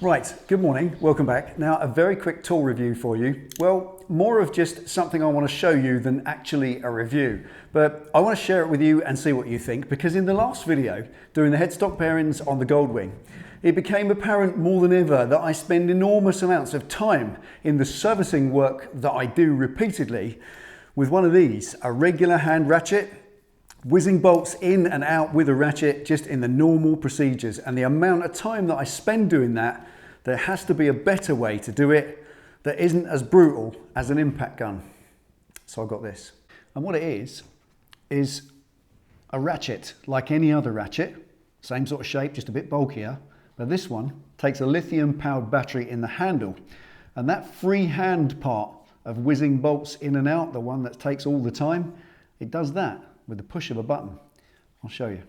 Right, good morning, welcome back. Now a very quick tool review for you. Well, more of just something I want to show you than actually a review. But I want to share it with you and see what you think, because in the last video, doing the headstock bearings on the Goldwing, it became apparent more than ever that I spend enormous amounts of time in the servicing work that I do repeatedly with one of these, a regular hand ratchet, whizzing bolts in and out with a ratchet just in the normal procedures, and the amount of time that I spend doing that, there has to be a better way to do it that isn't as brutal as an impact gun. So I got this, and what it is a ratchet like any other ratchet, same sort of shape, just a bit bulkier, but this one takes a lithium powered battery in the handle, and that free hand part of whizzing bolts in and out, the one that takes all the time, it does that with the push of a button. I'll show you.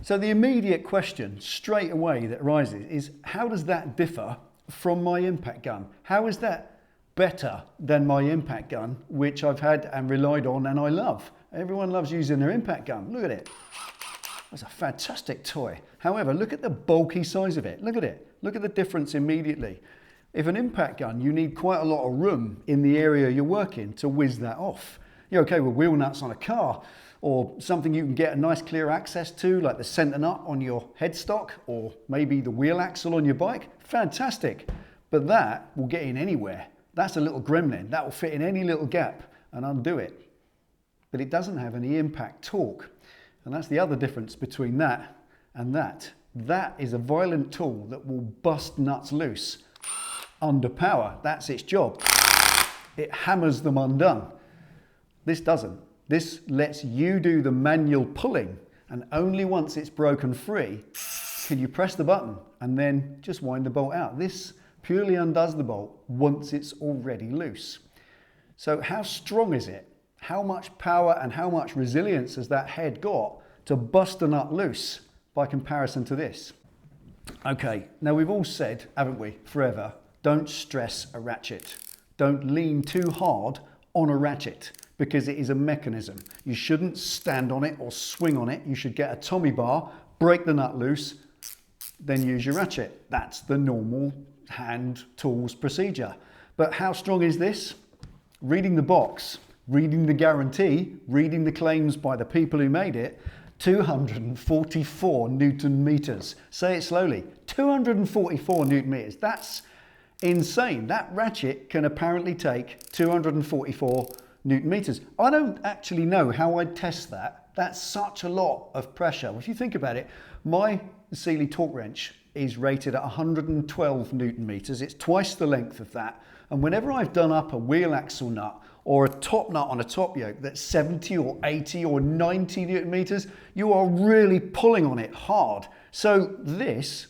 So the immediate question straight away that arises is, how does that differ from my impact gun? How is that better than my impact gun, which I've had and relied on and I love? Everyone loves using their impact gun. Look at it. That's a fantastic toy. However, look at the bulky size of it. Look at it. Look at the difference immediately. If an impact gun, you need quite a lot of room in the area you're working to whiz that off. You're okay with wheel nuts on a car, or something you can get a nice clear access to, like the center nut on your headstock, or maybe the wheel axle on your bike. Fantastic. But that will get in anywhere. That's a little gremlin. That will fit in any little gap and undo it. But it doesn't have any impact torque. And that's the other difference between that and that. That is a violent tool that will bust nuts loose under power. That's its job. It hammers them undone. This doesn't. This lets you do the manual pulling, and only once it's broken free can you press the button and then just wind the bolt out. This purely undoes the bolt once it's already loose. So how strong is it? How much power and how much resilience has that head got to bust a nut loose by comparison to this? Okay, now we've all said, haven't we, forever, don't stress a ratchet. Don't lean too hard on a ratchet, because it is a mechanism. You shouldn't stand on it or swing on it. You should get a Tommy bar, break the nut loose, then use your ratchet. That's the normal hand tools procedure. But how strong is this? Reading the box, reading the guarantee, reading the claims by the people who made it, 244 Newton meters. Say it slowly, 244 Newton meters. That's insane. That ratchet can apparently take 244 Newton meters. I don't actually know how I'd test that. That's such a lot of pressure. If you think about it, my Sealey torque wrench is rated at 112 Newton meters. It's twice the length of that. And whenever I've done up a wheel axle nut or a top nut on a top yoke that's 70 or 80 or 90 Newton meters, you are really pulling on it hard. So this,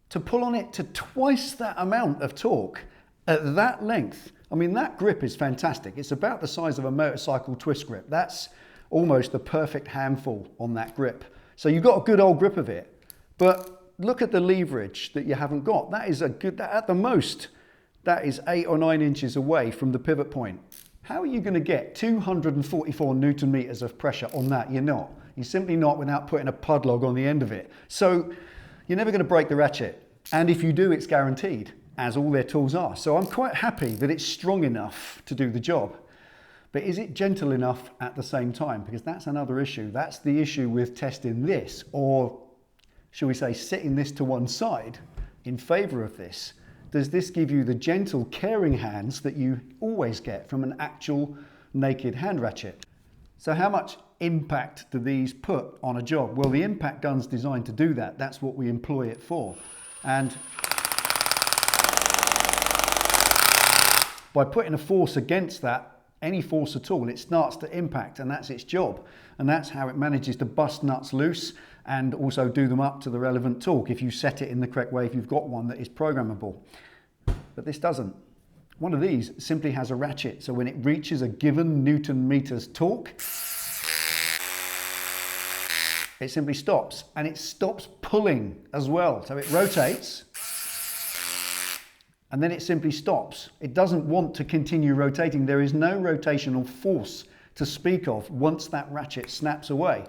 to pull on it to twice that amount of torque at that length, I mean, that grip is fantastic. It's about the size of a motorcycle twist grip. That's almost the perfect handful on that grip. So you've got a good old grip of it. But look at the leverage that you haven't got. That is a good, at the most, that is 8 or 9 inches away from the pivot point. How are you going to get 244 Newton meters of pressure on that? You're not. You're simply not, without putting a pud log on the end of it. So you're never going to break the ratchet. And if you do, it's guaranteed, as all their tools are. So I'm quite happy that it's strong enough to do the job. But is it gentle enough at the same time? Because that's another issue. That's the issue with testing this, or shall we say setting this to one side in favor of this. Does this give you the gentle, caring hands that you always get from an actual naked hand ratchet? So how much impact do these put on a job? Well, the impact gun's designed to do that. That's what we employ it for. And by putting a force against that, any force at all, it starts to impact, and that's its job. And that's how it manages to bust nuts loose and also do them up to the relevant torque if you set it in the correct way, if you've got one that is programmable. But this doesn't. One of these simply has a ratchet, so when it reaches a given Newton meters torque, it simply stops, and it stops pulling as well. So it rotates and then it simply stops. It doesn't want to continue rotating. There is no rotational force to speak of once that ratchet snaps away.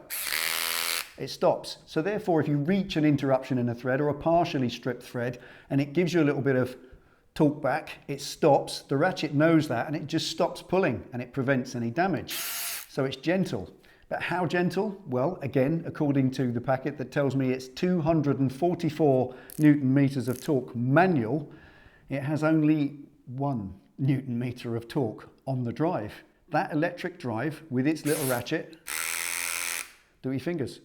It stops. So therefore, if you reach an interruption in a thread or a partially stripped thread and it gives you a little bit of torque back, it stops. The ratchet knows that and it just stops pulling and it prevents any damage. So it's gentle. But how gentle? Well, again, according to the packet that tells me it's 244 Newton meters of torque manual, it has only 1 Newton meter of torque on the drive. That electric drive with its little ratchet, do your fingers,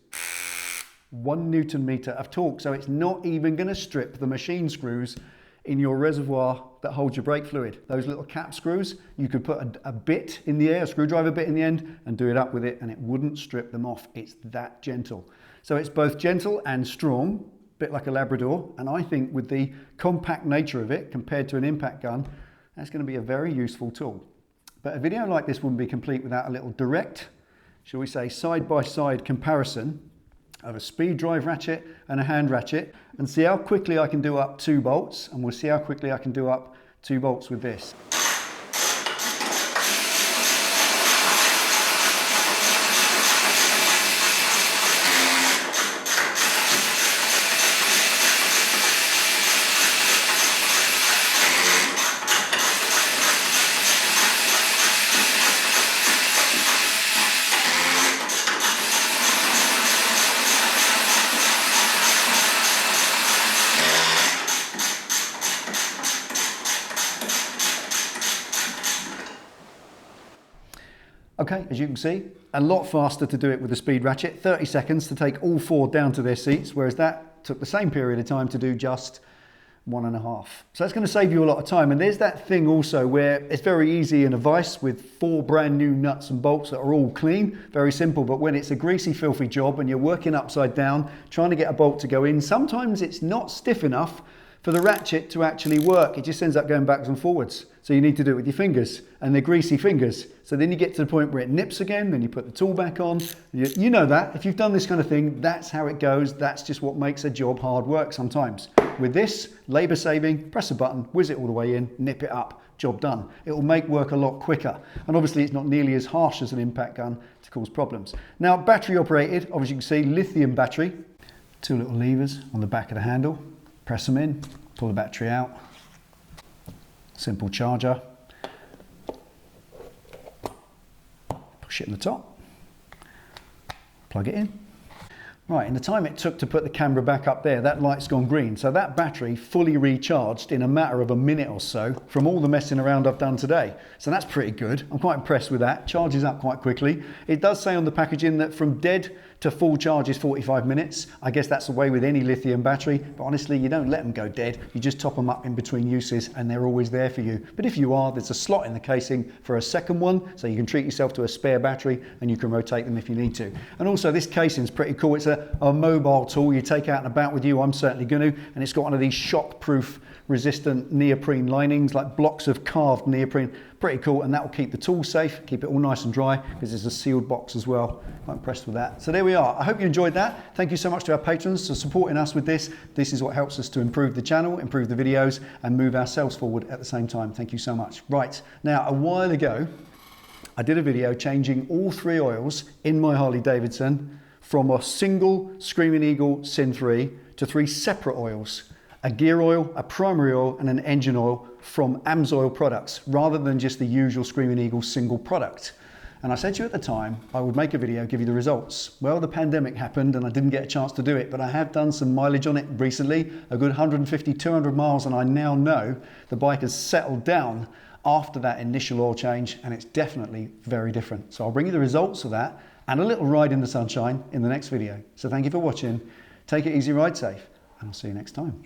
1 Newton meter of torque. So it's not even going to strip the machine screws in your reservoir that holds your brake fluid. Those little cap screws, you could put a bit in the air, a screwdriver bit in the end, and do it up with it, and it wouldn't strip them off. It's that gentle. So it's both gentle and strong, a bit like a Labrador, and I think with the compact nature of it compared to an impact gun, that's going to be a very useful tool. But a video like this wouldn't be complete without a little direct, shall we say, side-by-side comparison of a speed drive ratchet and a hand ratchet, and see how quickly I can do up 2 bolts, and we'll see how quickly I can do up 2 bolts with this. Okay, as you can see, a lot faster to do it with the speed ratchet, 30 seconds to take all 4 down to their seats, whereas that took the same period of time to do just 1.5. So that's going to save you a lot of time. And there's that thing also where it's very easy in a vise with 4 brand new nuts and bolts that are all clean, very simple. But when it's a greasy, filthy job and you're working upside down, trying to get a bolt to go in, sometimes it's not stiff enough for the ratchet to actually work. It just ends up going backwards and forwards. So you need to do it with your fingers, and they're greasy fingers. So then you get to the point where it nips again, then you put the tool back on. You know that. If you've done this kind of thing, that's how it goes. That's just what makes a job hard work sometimes. With this, labor saving, press a button, whiz it all the way in, nip it up, job done. It will make work a lot quicker. And obviously it's not nearly as harsh as an impact gun to cause problems. Now, battery operated, obviously you can see lithium battery. 2 little levers on the back of the handle. Press them in, pull the battery out. Simple charger. Push it in the top. Plug it in. Right, in the time it took to put the camera back up there, that light's gone green. So that battery fully recharged in a matter of a minute or so from all the messing around I've done today. So that's pretty good. I'm quite impressed with that. Charges up quite quickly. It does say on the packaging that from dead to full charge is 45 minutes. I guess that's the way with any lithium battery, but honestly, you don't let them go dead. You just top them up in between uses and they're always there for you. But if you are, there's a slot in the casing for a second one, so you can treat yourself to a spare battery and you can rotate them if you need to. And also this casing is pretty cool. It's a mobile tool you take out and about with you. I'm certainly going to, and it's got one of these shock-proof resistant neoprene linings, like blocks of carved neoprene. Pretty cool, and that will keep the tool safe, keep it all nice and dry, because it's a sealed box as well. Quite impressed with that. So there we are. I hope you enjoyed that. Thank you so much to our patrons for supporting us with this. This is what helps us to improve the channel, improve the videos, and move ourselves forward at the same time. Thank you so much. Right, now a while ago, I did a video changing all 3 oils in my Harley Davidson from a single Screaming Eagle Sin 3 to 3 separate oils. A gear oil, a primary oil, and an engine oil from AMSOIL products, rather than just the usual Screaming Eagle single product. And I said to you at the time, I would make a video, give you the results. Well, the pandemic happened and I didn't get a chance to do it, but I have done some mileage on it recently, a good 150, 200 miles, and I now know the bike has settled down after that initial oil change, and it's definitely very different. So I'll bring you the results of that and a little ride in the sunshine in the next video. So thank you for watching. Take it easy, ride safe, and I'll see you next time.